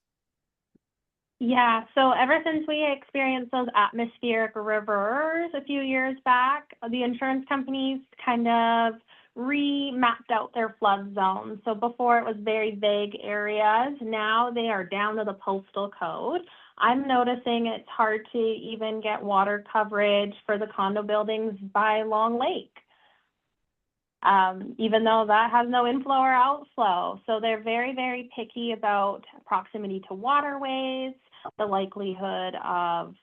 Yeah, so ever since we experienced those atmospheric rivers a few years back, the insurance companies kind of remapped out their flood zones. So before it was very vague areas. Now they are down to the postal code. I'm noticing it's hard to even get water coverage for the condo buildings by Long Lake. Even though that has no inflow or outflow. So they're very, very picky about proximity to waterways, the likelihood of,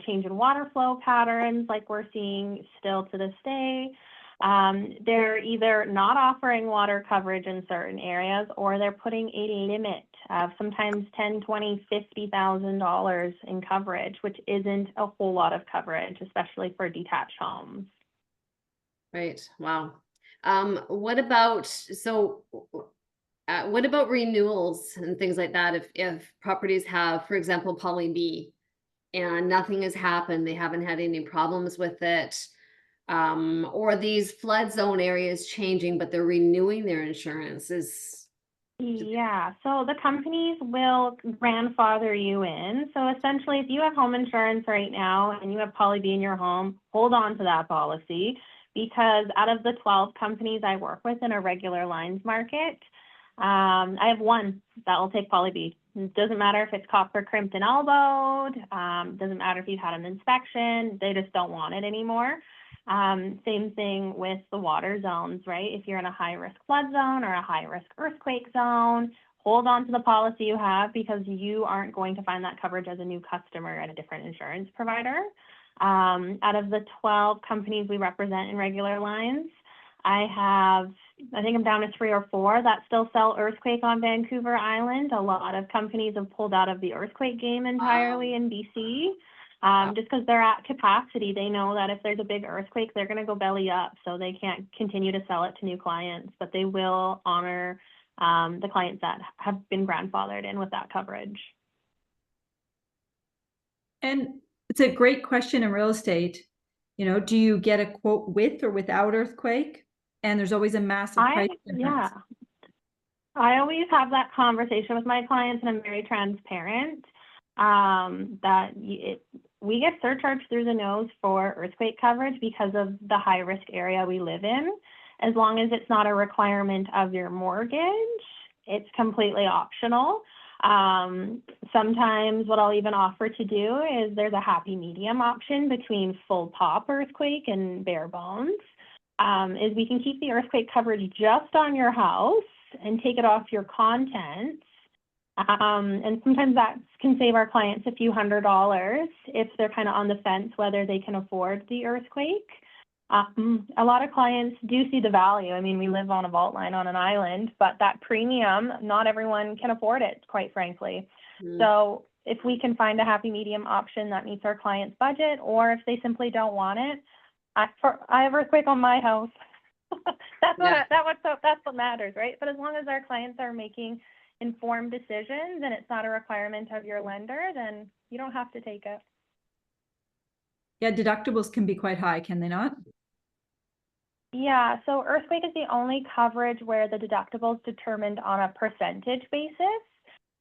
change in water flow patterns like we're seeing still to this day. They're either not offering water coverage in certain areas, or they're putting a limit of sometimes $10,000, $20,000, $50,000 in coverage, which isn't a whole lot of coverage, especially for detached homes. Right. Wow. What about renewals and things like that? If properties have, for example, Poly B, and nothing has happened, they haven't had any problems with it, or these flood zone areas changing, but they're renewing their insurance Yeah, so the companies will grandfather you in. So essentially, if you have home insurance right now and you have Poly B in your home, hold on to that policy, because out of the 12 companies I work with in a regular lines market, I have one that will take Poly B. It doesn't matter if it's copper crimped and elbowed, doesn't matter if you've had an inspection, they just don't want it anymore. Same thing with the water zones, right? If you're in a high-risk flood zone or a high-risk earthquake zone, hold on to the policy you have, because you aren't going to find that coverage as a new customer at a different insurance provider. Out of the 12 companies we represent in regular lines, I think I'm down to 3 or 4 that still sell earthquake on Vancouver Island. A lot of companies have pulled out of the earthquake game entirely in BC. Just because they're at capacity. They know that if there's a big earthquake, they're going to go belly up, so they can't continue to sell it to new clients, but they will honor the clients that have been grandfathered in with that coverage. And it's a great question in real estate. Do you get a quote with or without earthquake? And there's always a massive price difference. Yeah. I always have that conversation with my clients, and I'm very transparent we get surcharged through the nose for earthquake coverage because of the high risk area we live in. As long as it's not a requirement of your mortgage, it's completely optional. Sometimes what I'll even offer to do is there's a happy medium option between full pop earthquake and bare bones. Is we can keep the earthquake coverage just on your house and take it off your contents. And sometimes that can save our clients a few $100s if they're kind of on the fence whether they can afford the earthquake. A lot of clients do see the value. I mean, we live on a vault line on an island, but that premium, not everyone can afford it, quite frankly. So if we can find a happy medium option that meets our client's budget, or if they simply don't want it, I have earthquake on my house. That's what matters, right? But as long as our clients are making informed decisions and it's not a requirement of your lender, then you don't have to take it. Yeah, deductibles can be quite high, can they not? Yeah, so earthquake is the only coverage where the deductible is determined on a percentage basis,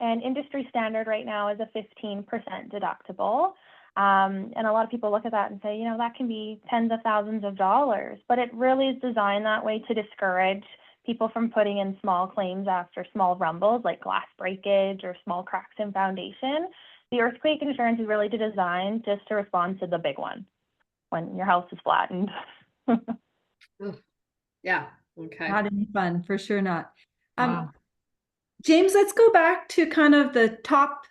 and industry standard right now is a 15% deductible. And a lot of people look at that and say, that can be tens of thousands of dollars, but it really is designed that way to discourage people from putting in small claims after small rumbles like glass breakage or small cracks in foundation. The earthquake insurance is really designed just to respond to the big one when your house is flattened. Yeah. Okay. Not any fun, for sure not. Wow. James, let's go back to kind of the top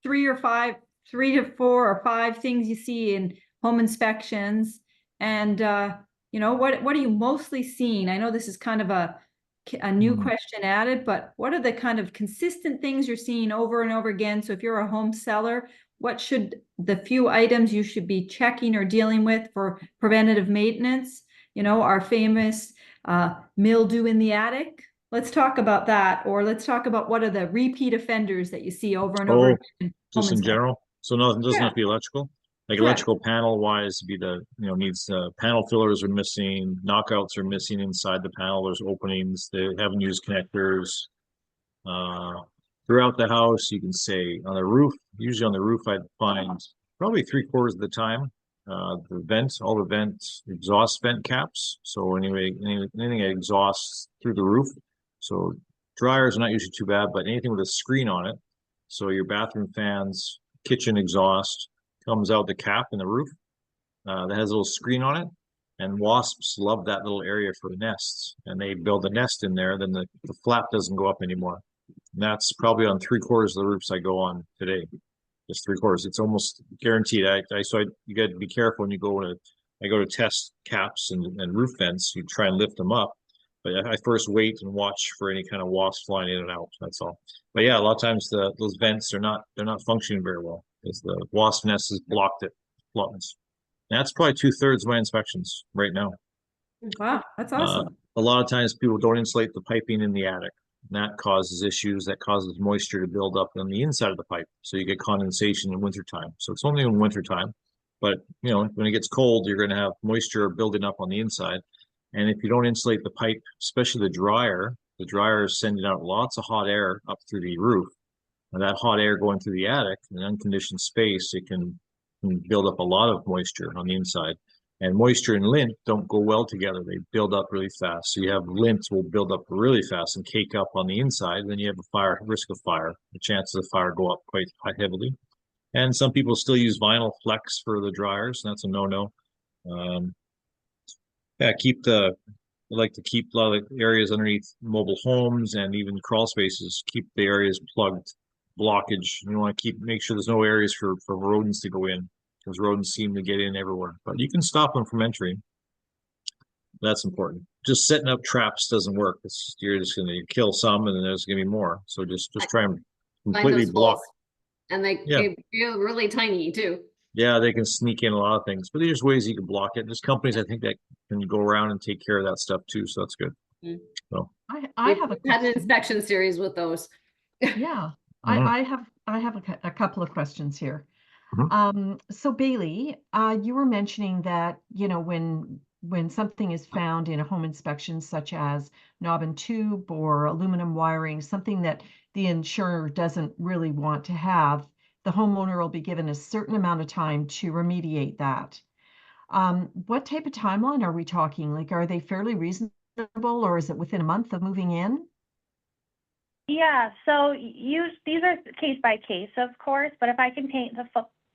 3 to 4 or 5 things you see in home inspections. And, what are you mostly seeing? I know this is kind of a new question added, but what are the kind of consistent things you're seeing over and over again? So if you're a home seller, what should the few items you should be checking or dealing with for preventative maintenance? Our famous mildew in the attic. Let's talk about that, or let's talk about what are the repeat offenders that you see over and over again. Just in general. So no, it doesn't have to be electrical. Like electrical panel wise, be needs panel fillers are missing, knockouts are missing inside the panel. There's openings. They haven't used connectors. Throughout the house, you can say on the roof. Usually on the roof, I find probably 3/4 of the time all the vents, exhaust vent caps. So anyway, anything that exhausts through the roof. So dryers are not usually too bad, but anything with a screen on it. So your bathroom fans, kitchen exhaust comes out the cap in the roof that has a little screen on it. And wasps love that little area for nests, and they build a nest in there. Then the flap doesn't go up anymore. And that's probably on 3/4 of the roofs I go on today. Just 3/4. It's almost guaranteed. You got to be careful when you go to. I go to test caps and roof vents. You try and lift them up, but I first wait and watch for any kind of wasp flying in and out. That's all. But yeah, a lot of times those vents they're not functioning very well because the wasp nest has blocked it. That's probably 2/3 of my inspections right now. Wow, that's awesome. A lot of times people don't insulate the piping in the attic. And that causes issues. That causes moisture to build up on the inside of the pipe. So you get condensation in wintertime. So it's only in wintertime. But when it gets cold, you're going to have moisture building up on the inside. And if you don't insulate the pipe, especially the dryer is sending out lots of hot air up through the roof. And that hot air going through the attic, in unconditioned space, it can build up a lot of moisture on the inside. And moisture and lint don't go well together. They build up really fast. So you have lint will build up really fast and cake up on the inside. Then you have a risk of fire. The chances of fire go up quite heavily. And some people still use vinyl flex for the dryers. That's a no-no. I like to keep a lot of the areas underneath mobile homes and even crawl spaces. Keep the areas plugged. Blockage. You want to make sure there's no areas for rodents to go in, because rodents seem to get in everywhere. But you can stop them from entering. That's important. Just setting up traps doesn't work. You're just going to kill some, and then there's going to be more. So just try and completely block. And they feel really tiny too. Yeah, they can sneak in a lot of things, but there's ways you can block it. There's companies I think that can go around and take care of that stuff too. So that's good. Mm-hmm. So I have had an inspection series with those. Yeah. Mhm. I have a couple of questions here. Mhm. So Baylee, you were mentioning that, when something is found in a home inspection, such as knob and tube or aluminum wiring, something that the insurer doesn't really want to have, the homeowner will be given a certain amount of time to remediate that. What type of timeline are we talking? Like, are they fairly reasonable, or is it within a month of moving in? Yeah, so these are case by case, of course, but if I can paint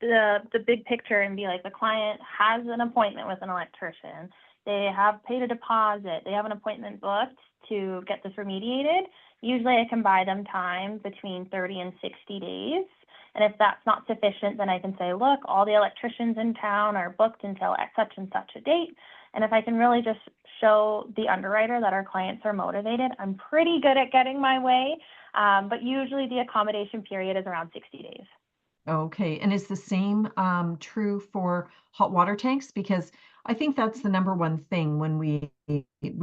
the big picture and be like, the client has an appointment with an electrician, they have paid a deposit, they have an appointment booked to get this remediated, usually I can buy them time between 30 and 60 days. And if that's not sufficient, then I can say, look, all the electricians in town are booked until such and such a date. And if I can really just show the underwriter that our clients are motivated, I'm pretty good at getting my way. But usually the accommodation period is around 60 days. Okay, and is the same true for hot water tanks? Because I think that's the number one thing when we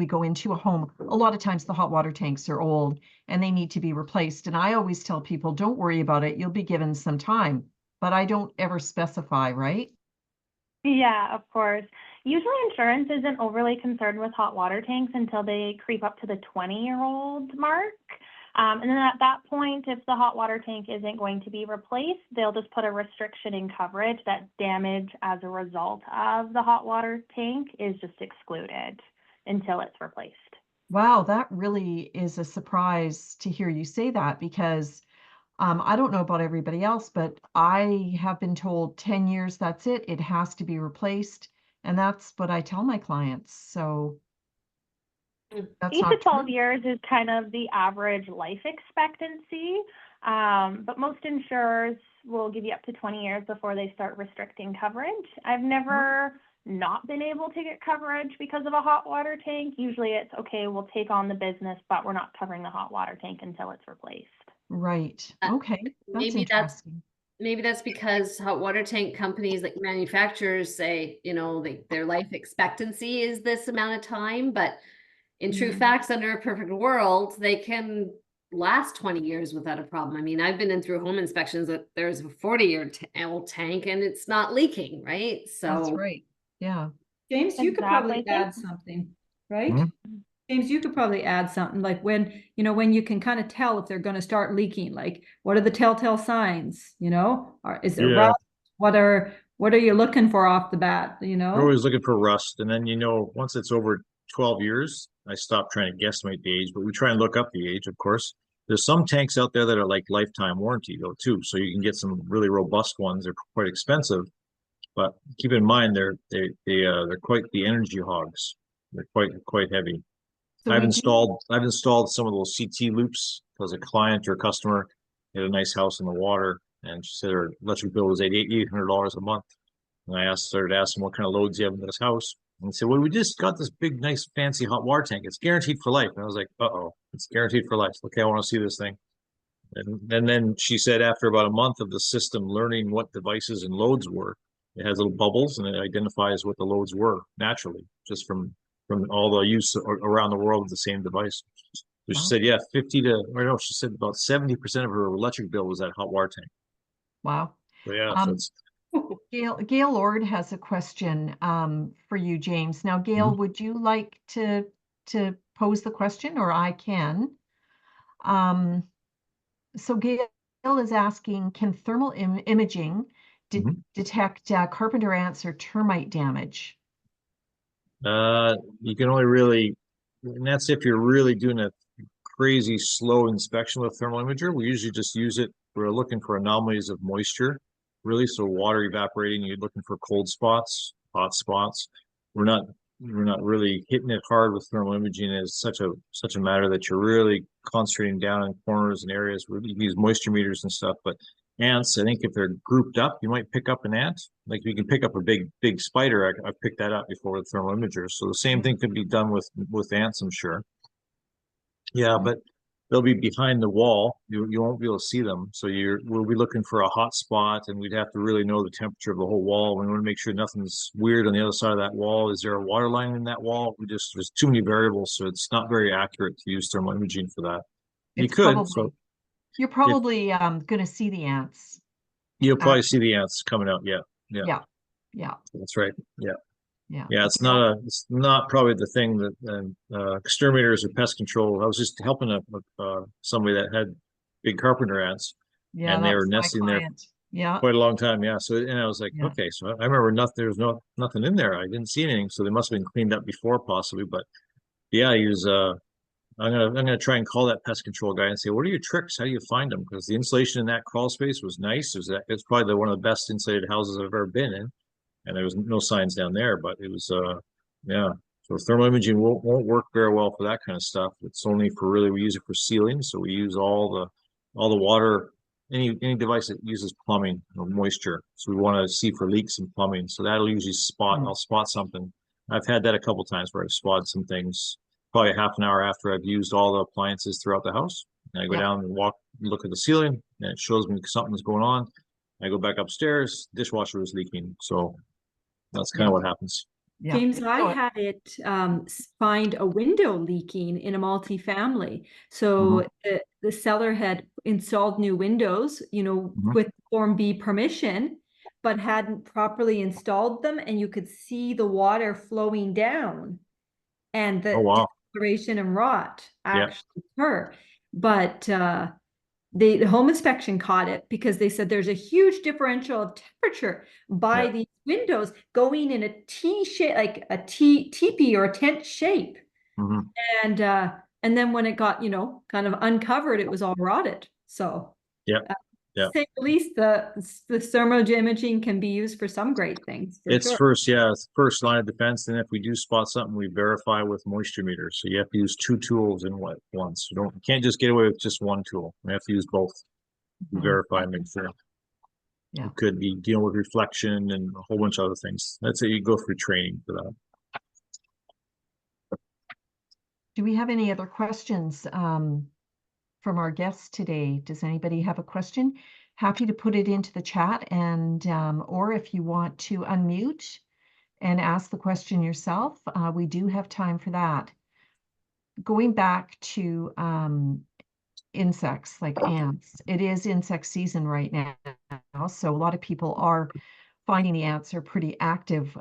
go into a home. A lot of times the hot water tanks are old and they need to be replaced. And I always tell people, don't worry about it. You'll be given some time, but I don't ever specify, right? Yeah, of course. Usually insurance isn't overly concerned with hot water tanks until they creep up to the 20-year-old mark. And then at that point, if the hot water tank isn't going to be replaced, they'll just put a restriction in coverage that damage as a result of the hot water tank is just excluded until it's replaced. Wow, that really is a surprise to hear you say that, because I don't know about everybody else, but I have been told 10 years, that's it. It has to be replaced. And that's what I tell my clients. So that's 8 to not 12 true. years is kind of the average life expectancy, but most insurers will give you up to 20 years before they start restricting coverage. I've never not been able to get coverage because of a hot water tank. Usually it's, okay, we'll take on the business, but we're not covering the hot water tank until it's replaced. Right. Okay. That's Maybe interesting. Maybe that's because hot water tank companies, like manufacturers, say, their life expectancy is this amount of time, but in true facts, under a perfect world, they can last 20 years without a problem. I mean, I've been in through home inspections that there's a 40-year old tank and it's not leaking, right? So That's right. Yeah. James, you could probably Exactly. add something, right? Mhm. James, you could probably add something like when you can kind of tell if they're going to start leaking, like what are the telltale signs, is there Yeah. rust? What are What are you looking for off the bat, you We're know? always looking for rust. And then, once it's over 12 years, I stop trying to guesstimate the age, but we try and look up the age, of course. There's some tanks out there that are like lifetime warranty though, too. So you can get some really robust ones. They're quite expensive, but keep in mind they're quite the energy hogs. They're quite heavy. So I've we do, installed some of those CT loops because a client or customer had a nice house in the water, and she said her electric bill was $800 a month. And I started asking what kind of loads you have in this house. And he said, well, we just got this big, nice, fancy hot water tank. It's guaranteed for life. And I was like, uh-oh, it's guaranteed for life. Okay, I want to see this thing. And then she said after about a month of the system learning what devices and loads were, it has little bubbles and it identifies what the loads were naturally, just from all the use around the world of the same device. So she Wow. said, yeah, 50 to, or no, she said about 70% of her electric bill was that hot water tank. wow. So yeah, so it's Gail Ord has a question for you, James. Now, Gail, would you like to pose the question, or I can? So Gail is asking, can thermal imaging Mhm. detect carpenter ants or termite damage? You can only really, and that's if you're really doing a crazy slow inspection with thermal imager. We usually just use it. We're looking for anomalies of moisture, really. So water evaporating, you're looking for cold spots, hot spots. We're not really hitting it hard with thermal imaging as such a matter that you're really concentrating down in corners and areas where you use moisture meters and stuff. But ants, I think if they're grouped up, you might pick up an ant. Like you can pick up a big spider. I've picked that up before with thermal imagers. So the same thing could be done with ants, I'm sure. Yeah, but they'll be behind the wall. You won't be able to see them. So we'll be looking for a hot spot, and we'd have to really know the temperature of the whole wall. We want to make sure nothing's weird on the other side of that wall. Is there a water line in that wall? There's too many variables, so it's not very accurate to use thermal imaging for that. You It's could, probably, so you're if probably going to see the ants. you'll probably see the ants coming out. Yeah, Yeah, yeah, that's right. Yeah. yeah. Yeah, it's not probably the thing that exterminators or pest control. I was just helping somebody that had big carpenter ants, Yeah, and that they were was my nesting there client. Yeah, quite a long time. Yeah, so and I was like, yeah. okay, so I remember there was nothing in there. I didn't see anything, so they must have been cleaned up before, possibly. But yeah, he was. I'm gonna try and call that pest control guy and say, what are your tricks? How do you find them? Because the insulation in that crawl space was nice. It's probably one of the best insulated houses I've ever been in, and there was no signs down there, but it was yeah. So thermal imaging won't work very well for that kind of stuff. It's only for really, we use it for sealing. So we use all the water, any device that uses plumbing or moisture. So we want to see for leaks in plumbing. So that'll usually I'll spot something. I've had that a couple times where I've spotted some things probably half an hour after I've used all the appliances throughout the house. And I go Yeah. down and look at the ceiling, and it shows me something's going on. I go back upstairs, dishwasher is leaking. So that's kind of what happens. Yeah. James, I So, had it find a window leaking in a multifamily. So the seller had installed new windows, with Form B permission, but hadn't properly installed them, and you could see the water flowing down and Oh, the wow. discoloration and rot Yeah. actually occur. But the home inspection caught it because they said there's a huge differential of temperature by Yeah. these windows going in a T shape, like a teepee or a tent shape. Mhm. And then when it got, kind of uncovered, it was all rotted. So Yeah. to say the least, the thermal imaging can be used for some great things, for It's sure. it's first line of defense. And if we do spot something, we verify with moisture meters. So you have to use two tools in once. You can't just get away with just one tool. We have to use both to verify and make sure. Yeah. It could be dealing with reflection and a whole bunch of other things. That's it. You go through training for that. do we have any other questions from our guests today? Does anybody have a question? Happy to put it into the chat, and or if you want to unmute and ask the question yourself, we do have time for that. Going back to insects like ants, it is insect season right now, so a lot of people are finding the ants are pretty active.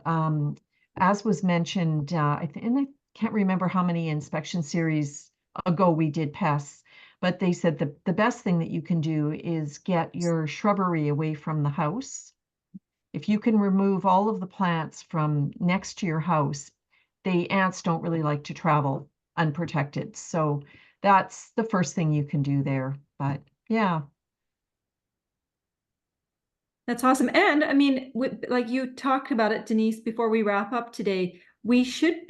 As was mentioned, and I can't remember how many inspection series ago we did pests, but they said the best thing that you can do is get your shrubbery away from the house. If you can remove all of the plants from next to your house, the ants don't really like to travel unprotected. So that's the first thing you can do there. But yeah. That's awesome. And I mean, like you talked about it, Denise, before we wrap up today, we should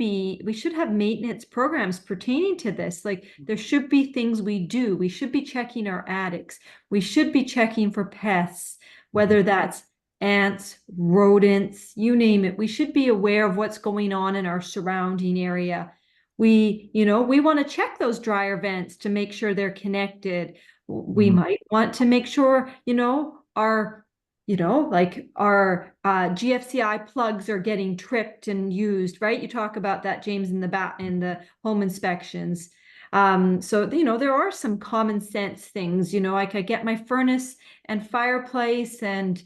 have maintenance programs pertaining to this. Like there should be things we do. We should be checking our attics. We should be checking for pests, whether that's ants, rodents, you name it. We should be aware of what's going on in our surrounding area. We want to check those dryer vents to make sure they're connected. We might want to make sure, like our GFCI plugs are getting tripped and used, right? You talk about that, James, in the home inspections. So, there are some common sense things, like I get my furnace and fireplace and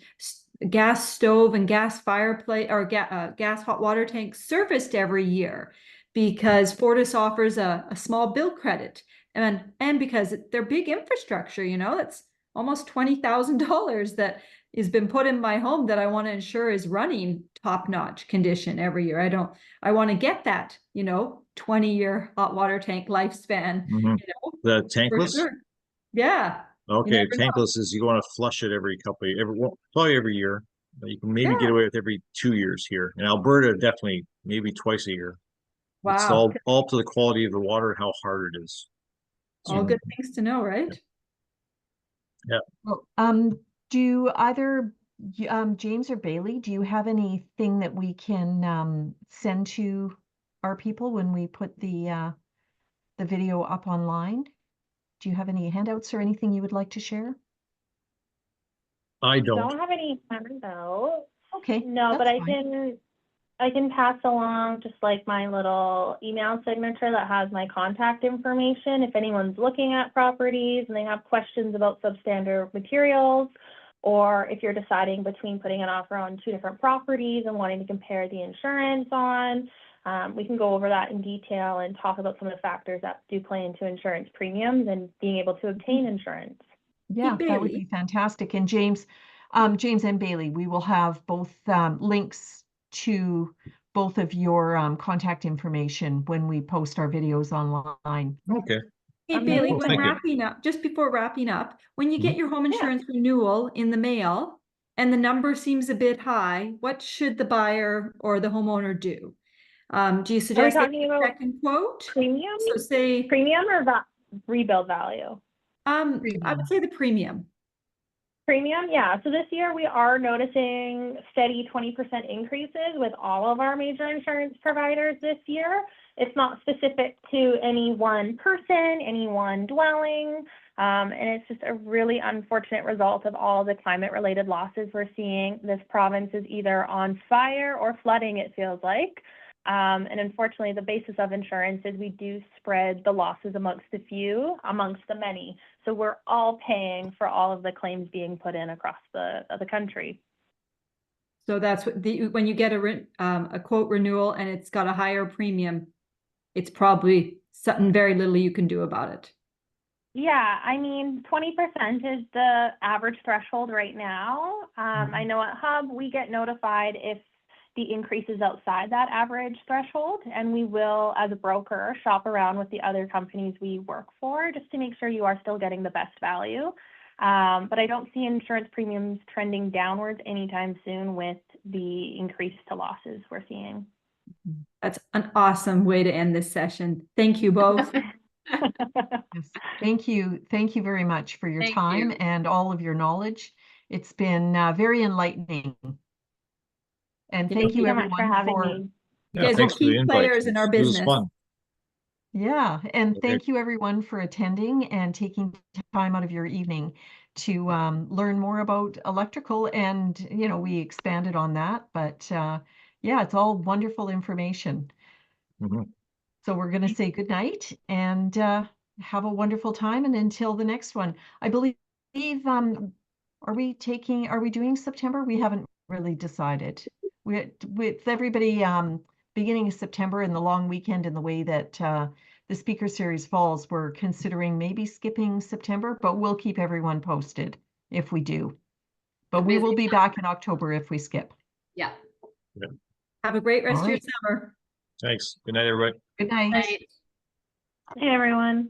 gas stove and gas fireplace or gas hot water tank serviced every year because Fortis offers a small bill credit and because they're big infrastructure, that's almost $20,000 that has been put in my home that I want to ensure is running top-notch condition every year. I want to get that, 20-year hot water tank lifespan. The tankless? Sure. Yeah. Okay, tankless is you want to flush it probably every year. You can maybe get away with every 2 years here. In Alberta, definitely maybe twice a year. Wow. It's all up to the quality of the water and how hard it is. All good things to know, right? Yeah. Well, do either James or Baylee, do you have anything that we can send to our people when we put the video up online? Do you have any handouts or anything you would like to share? I don't. Don't have any handouts. Okay. No, but I fine. can pass along just like my little email signature that has my contact information. If anyone's looking at properties and they have questions about substandard materials, or if you're deciding between putting an offer on 2 different properties and wanting to compare the insurance on, we can go over that in detail and talk about some of the factors that do play into insurance premiums and being able to obtain insurance. Yeah, that would be fantastic. And James and Baylee, we will have both links to both of your contact information when we post our videos online. Okay. Hey, Baylee, when wrapping up, just before wrapping up, when you get your home insurance renewal in the mail and the number seems a bit high, what should the buyer or the homeowner do? Do you suggest a second quote? Premium? So say premium or rebuild value? I would say the premium. Premium, yeah. So this year we are noticing steady 20% increases with all of our major insurance providers this year. It's not specific to any one person, any one dwelling, and it's just a really unfortunate result of all the climate-related losses we're seeing. This province is either on fire or flooding, it feels like. And unfortunately, the basis of insurance is we do spread the losses amongst the few, amongst the many. So we're all paying for all of the claims being put in across the country. So that's what when you get a quote renewal and it's got a higher premium, it's probably something very little you can do about it. Yeah, I mean, 20% is the average threshold right now. I know at Hub, we get notified if the increase is outside that average threshold, and we will, as a broker, shop around with the other companies we work for just to make sure you are still getting the best value. But I don't see insurance premiums trending downwards anytime soon with the increase to losses we're seeing. That's an awesome way to end this session. Thank you both. Yes. Thank you. Thank you very much for your time and all of your knowledge. It's been very enlightening. And thank you everyone for having me. You guys are key players in our business. It was fun. Yeah, and thank you everyone for attending and taking time out of your evening to learn more about electrical. And we expanded on that, but yeah, it's all wonderful information. So we're going to say good night and have a wonderful time. And until the next one, I believe, are we doing September? We haven't really decided. With everybody beginning of September and the long weekend and the way that the speaker series falls, we're considering maybe skipping September, but we'll keep everyone posted if we do. But we busy will be time. back in October if we skip. Yeah. Have a great rest of your Alright. summer. Thanks. Good night, everybody. Good night. Right. Hey, everyone.